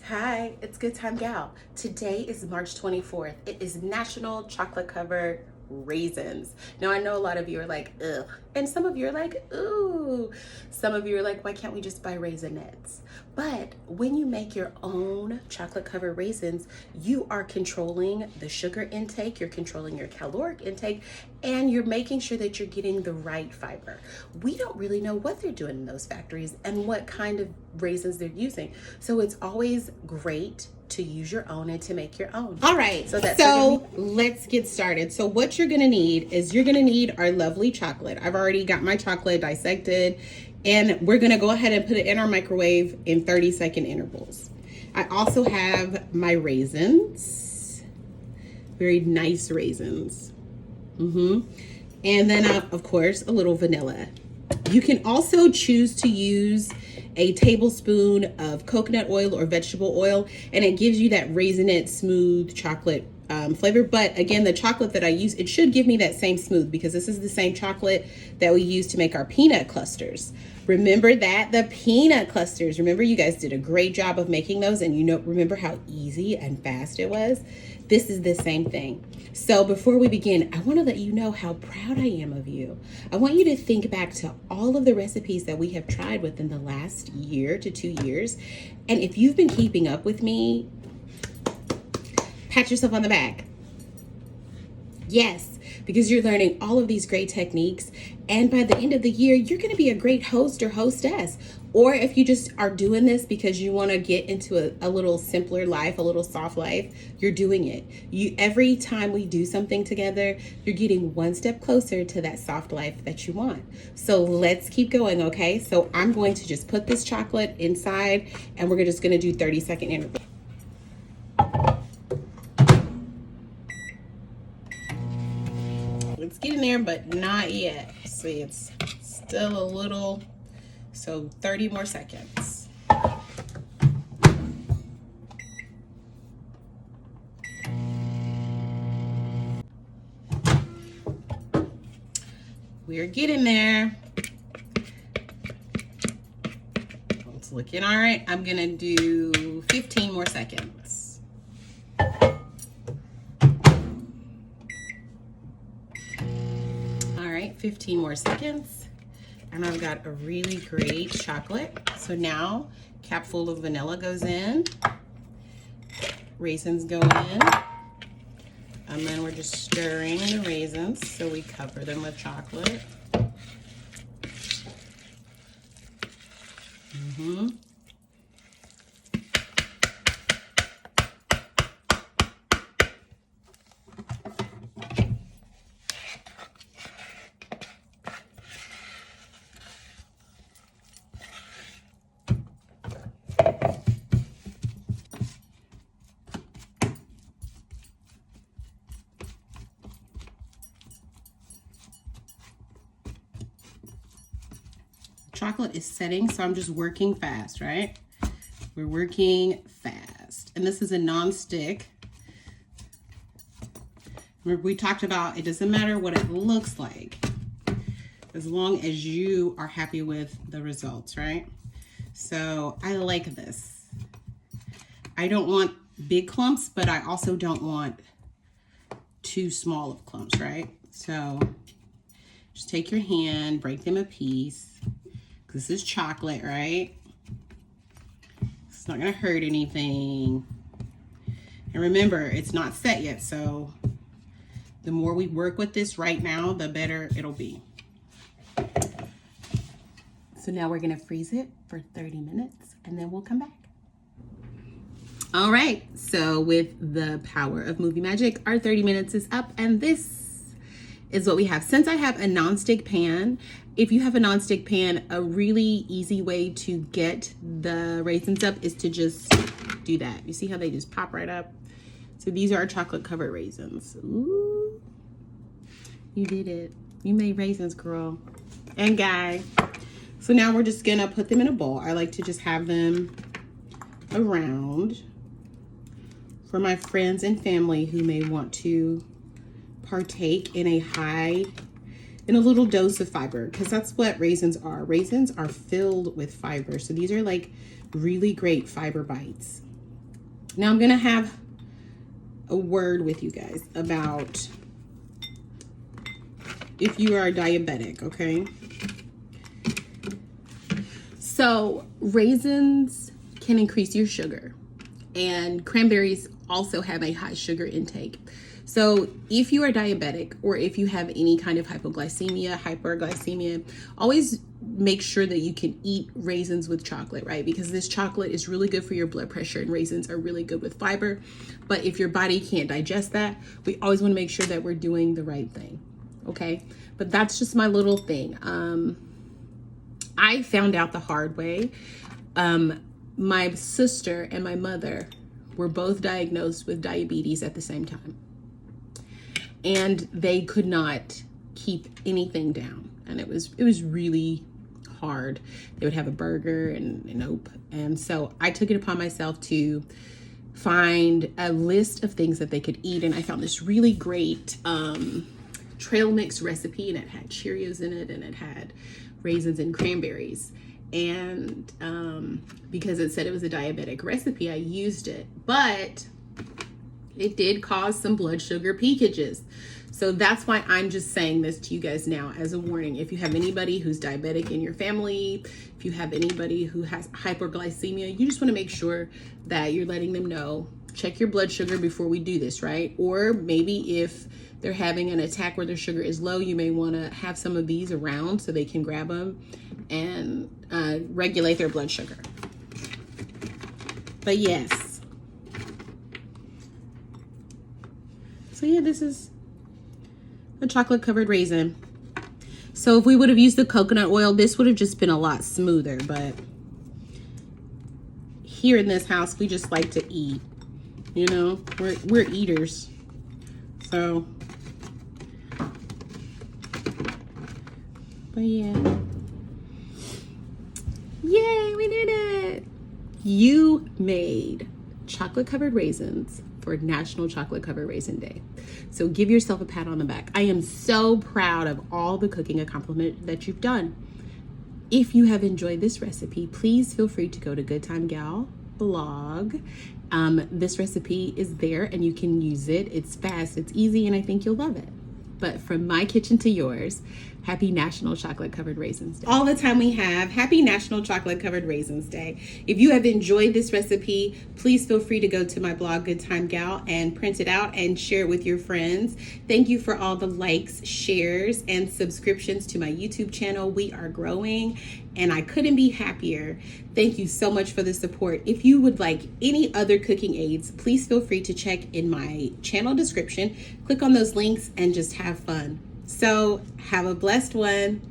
Hi, it's Good Time Gal. Today is March 24th. It is National Chocolate Covered Raisins. Now, I know a lot of you are like, ugh, and some of you are like, ooh. Some of you are like, why can't we just buy Raisinets? But when you make your own chocolate covered raisins, you are controlling the sugar intake, you're controlling your caloric intake, and you're making sure that you're getting the right fiber. We don't really know what they're doing in those factories and what kind of raisins they're using. So it's always great to use your own and to make your own. All right, so let's get started. So what you're gonna need is you're gonna need our lovely chocolate. I've already got my chocolate dissected, and we're gonna go ahead and put it in our microwave in 30-second intervals. I also have my raisins, very nice raisins. And then of course, a little vanilla. You can also choose to use a tablespoon of coconut oil or vegetable oil, and it gives you that raisinette smooth chocolate flavor. But again, the chocolate that I use, it should give me that same smooth, because this is the same chocolate that we use to make our peanut clusters. Remember that, the peanut clusters. Remember, you guys did a great job of making those, and remember how easy and fast it was? This is the same thing. So before we begin, I want to let you know how proud I am of you. I want you to think back to all of the recipes that we have tried within the last year to 2 years. And if you've been keeping up with me, pat yourself on the back. Yes, because you're learning all of these great techniques. And by the end of the year, you're going to be a great host or hostess. Or if you just are doing this because you want to get into a little simpler life, a little soft life, you're doing it. Every time we do something together, you're getting one step closer to that soft life that you want. So let's keep going, okay? So I'm going to just put this chocolate inside, and we're just going to do 30-second intervals. It's getting there, but not yet. See, it's still a little, so 30 more seconds. We're getting there. It's looking all right. I'm gonna do 15 more seconds. All right, 15 more seconds. And I've got a really great chocolate. So now, cap full of vanilla goes in, raisins go in, and then we're just stirring the raisins so we cover them with chocolate. Chocolate is setting, so I'm just working fast, right? We're working fast. And this is a non-stick. Remember, we talked about it doesn't matter what it looks like, as long as you are happy with the results, right? So I like this. I don't want big clumps, but I also don't want too small of clumps, right? So just take your hand, break them a piece. This is chocolate, right? It's not gonna hurt anything. And remember, it's not set yet, so the more we work with this right now, the better it'll be. So now we're gonna freeze it for 30 minutes, and then we'll come back. All right, so with the power of movie magic, our 30 minutes is up, and this is what we have. Since I have a nonstick pan, if you have a nonstick pan, a really easy way to get the raisins up is to just do that. You see how they just pop right up? So these are our chocolate covered raisins. Ooh, you did it. You made raisins, girl and guy. So now we're just gonna put them in a bowl. I like to just have them around for my friends and family who may want to partake in a little dose of fiber, because that's what raisins are. Raisins are filled with fiber. So these are like really great fiber bites. Now I'm gonna have a word with you guys about if you are diabetic, okay? So raisins can increase your sugar, and cranberries also have a high sugar intake. So if you are diabetic, or if you have any kind of hypoglycemia, hyperglycemia, always make sure that you can eat raisins with chocolate, right? Because this chocolate is really good for your blood pressure, and raisins are really good with fiber. But if your body can't digest that, we always want to make sure that we're doing the right thing, okay? But that's just my little thing. I found out the hard way. My sister and my mother were both diagnosed with diabetes at the same time. And they could not keep anything down. And it was really hard. They would have a burger and nope. And so I took it upon myself to find a list of things that they could eat. And I found this really great trail mix recipe, and it had Cheerios in it, and it had raisins and cranberries. And because it said it was a diabetic recipe, I used it, but it did cause some blood sugar peakages. So that's why I'm just saying this to you guys now as a warning. If you have anybody who's diabetic in your family, if you have anybody who has hyperglycemia, you just want to make sure that you're letting them know, check your blood sugar before we do this, right? Or maybe if they're having an attack where their sugar is low, you may want to have some of these around so they can grab them and regulate their blood sugar. But yes. So yeah, this is a chocolate covered raisin. So if we would have used the coconut oil, this would have just been a lot smoother. But here in this house, we just like to eat. You know, we're eaters. So, but yeah. Yay, we did it. You made chocolate covered raisins for National Chocolate Covered Raisin Day. So give yourself a pat on the back. I am so proud of all the cooking accomplishment that you've done. If you have enjoyed this recipe, please feel free to go to Good Thyme Gal Blog. This recipe is there and you can use it. It's fast, it's easy, and I think you'll love it. But from my kitchen to yours, happy National Chocolate Covered Raisins Day. All the time we have, happy National Chocolate Covered Raisins Day. If you have enjoyed this recipe, please feel free to go to my blog, Good Thyme Gal, and print it out and share it with your friends. Thank you for all the likes, shares, and subscriptions to my YouTube channel. We are growing, and I couldn't be happier. Thank you so much for the support. If you would like any other cooking aids, please feel free to check in my channel description. Click on those links and just have fun. So have a blessed one.